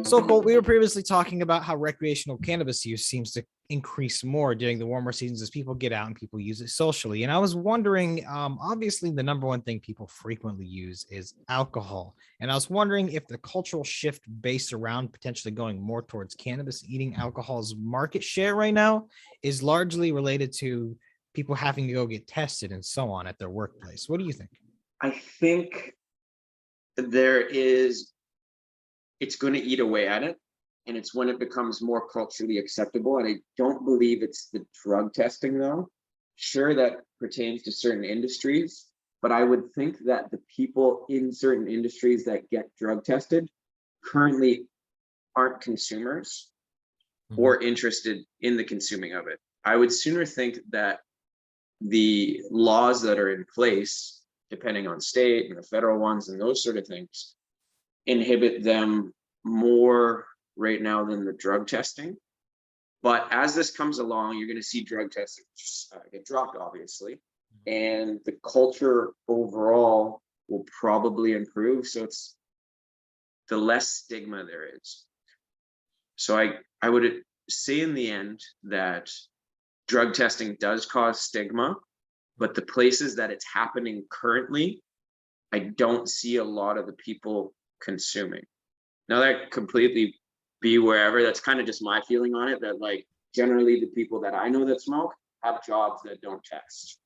So Colt, we were previously talking about how recreational cannabis use seems to increase more during the warmer seasons as people get out and people use it socially. And I was wondering, obviously the number one thing people frequently use is alcohol. And I was wondering if the cultural shift based around potentially going more towards cannabis eating alcohol's market share right now is largely related to people having to go get tested and so on at their workplace. What do you think? I think there is, it's going to eat away at it. And it's when it becomes more culturally acceptable. And I don't believe it's the drug testing, though. Sure, that pertains to certain industries, but I would think that the people in certain industries that get drug tested currently aren't consumers or interested in the consuming of it. I would sooner think that the laws that are in place, depending on state and the federal ones and those sort of things, inhibit them more right now than the drug testing. But as this comes along, you're going to see drug testing get dropped, obviously, and the culture overall will probably improve. So it's the less stigma there is. So I would say in the end that drug testing does cause stigma, but the places that it's happening currently, I don't see a lot of the people consuming. Now that completely be wherever, that's kind of just my feeling on it, that like generally the people that I know that smoke have jobs that don't test.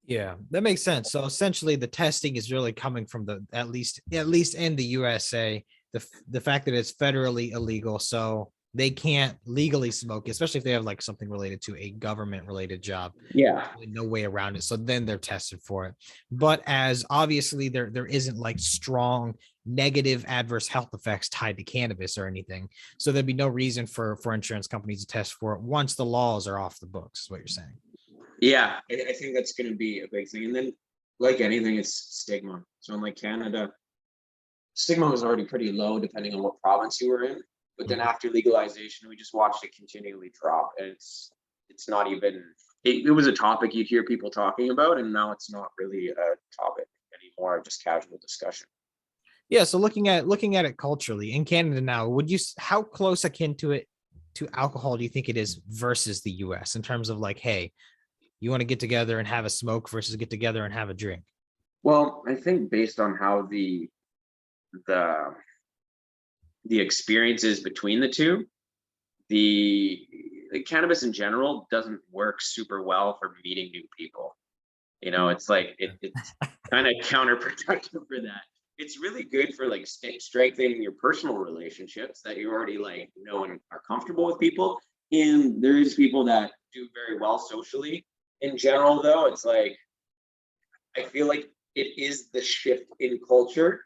Yeah, that makes sense. So essentially the testing is really coming from the at least in the USA, the fact that it's federally illegal, so they can't legally smoke, especially if they have like something related to a government related job. Yeah. No way around it. So then they're tested for it. But as obviously there isn't like strong negative adverse health effects tied to cannabis or anything. So there'd be no reason for insurance companies to test for it once the laws are off the books, is what you're saying. Yeah, I think that's going to be a big thing. And then like anything, it's stigma. So in like Canada, stigma was already pretty low depending on what province you were in. But then after legalization, we just watched it continually drop. And it's not even, it was a topic you'd hear people talking about, and now it's not really a topic anymore, just casual discussion. Yeah, so looking at it culturally in Canada now, how close akin to alcohol do you think it is versus the US in terms of like, hey, you want to get together and have a smoke versus get together and have a drink? Well, I think based on how the experiences between the two, the cannabis in general doesn't work super well for meeting new people. You know, it's like it's kind of counterproductive for that. It's really good for like strengthening your personal relationships that you already like know and are comfortable with people. And there is people that do very well socially. In general, though, it's like I feel like it is the shift in culture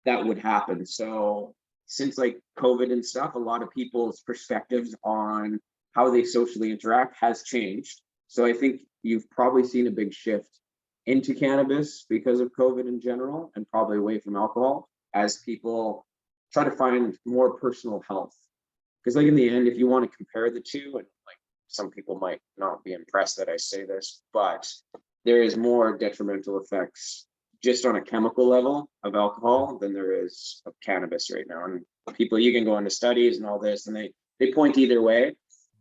that would happen. So since like COVID and stuff, a lot of people's perspectives on how they socially interact has changed. So I think you've probably seen a big shift into cannabis because of COVID in general, and probably away from alcohol as people try to find more personal health. Because like in the end, if you want to compare the two, and like some people might not be impressed that I say this, but there is more detrimental effects just on a chemical level of alcohol than there is of cannabis right now. And people, you can go into studies and all this, and they point either way.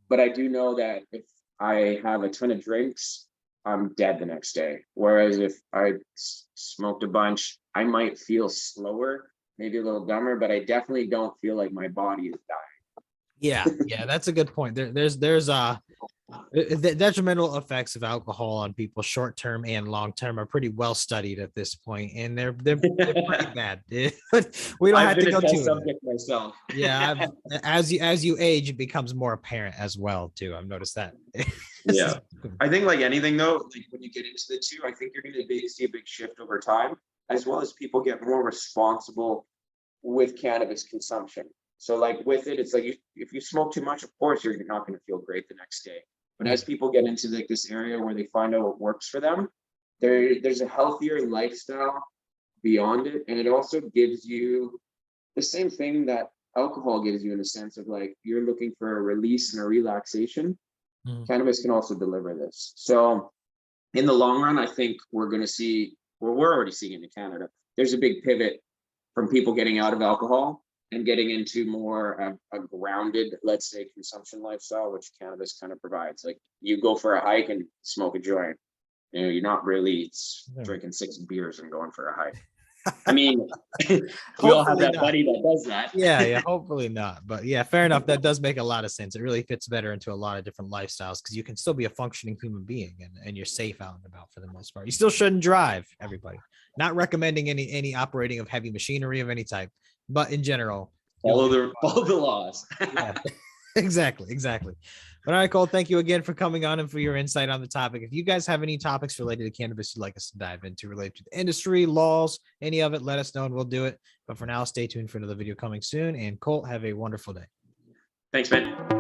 But I do know that if I have a ton of drinks, I'm dead the next day. Whereas if I smoked a bunch, I might feel slower, maybe a little dumber, but I definitely don't feel like my body is dying. Yeah, that's a good point. There's the detrimental effects of alcohol on people short term and long term are pretty well studied at this point, and they're pretty bad. We don't have to go to it myself. Yeah, as you age, it becomes more apparent as well too. I've noticed that. Yeah, I think like anything though, like when you get into the two, I think you're going to see a big shift over time, as well as people get more responsible with cannabis consumption. So like with it, it's like if you smoke too much, of course you're not going to feel great the next day. But as people get into like this area where they find out what works for them, there's a healthier lifestyle beyond it, and it also gives you the same thing that alcohol gives you in a sense of like you're looking for a release and a relaxation. Cannabis can also deliver this. So in the long run, I think we're going to see, well, we're already seeing it in Canada. There's a big pivot from people getting out of alcohol and getting into more of a grounded, let's say, consumption lifestyle, which cannabis kind of provides. Like you go for a hike and smoke a joint. You know, you're not really drinking 6 beers and going for a hike. I mean, we all have that buddy that does that. Yeah, hopefully not. But yeah, fair enough. That does make a lot of sense. It really fits better into a lot of different lifestyles because you can still be a functioning human being and you're safe out and about for the most part. You still shouldn't drive, everybody. Not recommending any operating of heavy machinery of any type, but in general, follow the laws. Yeah, exactly. But all right, Cole, thank you again for coming on and for your insight on the topic. If you guys have any topics related to cannabis you'd like us to dive into, related to the industry, laws, any of it, let us know and we'll do it. But for now, stay tuned for another video coming soon. And Colt, have a wonderful day. Thanks, man.